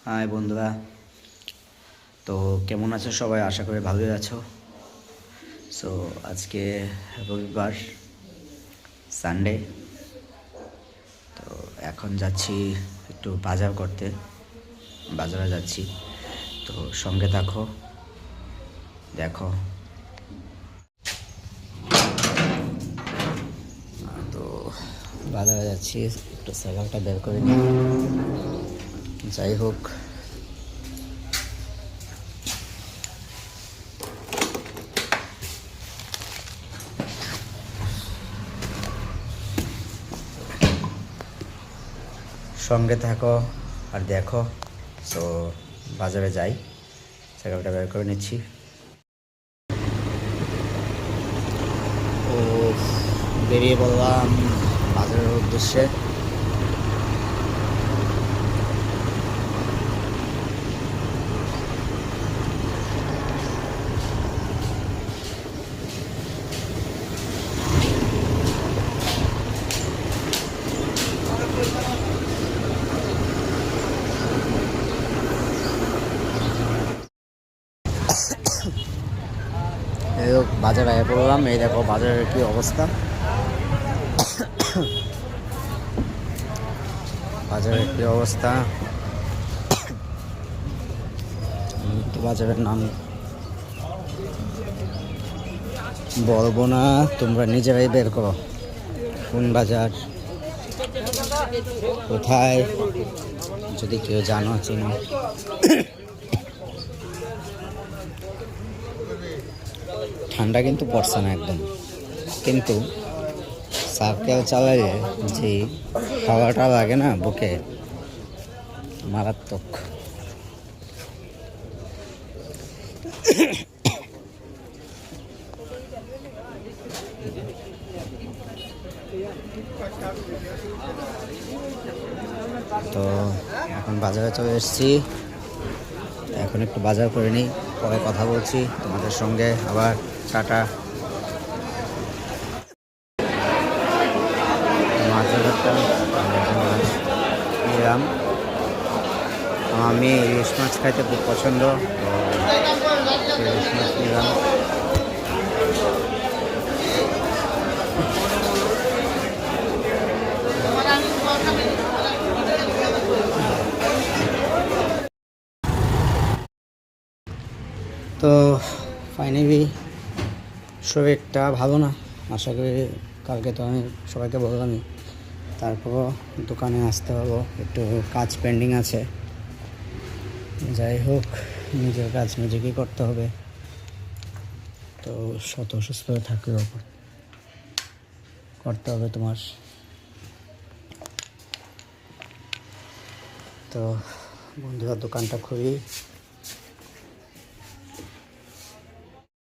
High বন্ধুরা, তো কেমন আছো সবাই? আশা করি ভালোই আছো। সো আজকে রবিবার, সানডে। তো এখন যাচ্ছি একটু বাজার করতে, বাজারে যাচ্ছি। তো সঙ্গে থাকো, দেখো। তো বাজারে যাচ্ছি, একটু সাইকেলটা বের করে নিই। যাই হোক, সঙ্গে থাকো আর দেখো। সো বাজারে যাই, সাইকেলটা বের করে নিচ্ছি। ও, বেরিয়ে পড়লাম বাজারের উদ্দেশ্যে। এই হোক, বাজারে আগে পড়লাম। এই দেখো বাজারের কি অবস্থা। বাজারের কি অবস্থা, তো বাজারের নাম বলবো না, তোমরা নিজেরাই বের করো কোন বাজার, কোথায়, যদি কেউ জানো চিনো। ঠান্ডা কিন্তু পড়ছে না একদম, কিন্তু সাইকেল চালালে যে হাওয়াটা লাগে না বুকে, মারাত্মক। তো এখন বাজারে চলে এসেছি, এখন একটু বাজার করে নিই, পরে কথা বলছি তোমাদের সঙ্গে আবার। টাটা। নিলাম, আমি ইলিশ মাছ খাইতে খুব পছন্দ, তো ইলিশ মাছ নিলাম। তো ফাইনালি শরীরটা ভালো না, আশা করি কালকে তো আমি সবাইকে বললামই, তারপরও দোকানে আসতে হলো, একটু কাজ পেন্ডিং আছে। যাই হোক, নিজের কাজ নিজেকেই করতে হবে, তো শত অসুস্থ থাকলেও করতে হবে তোমার। তো বন্ধুরা, দোকানটা খুবই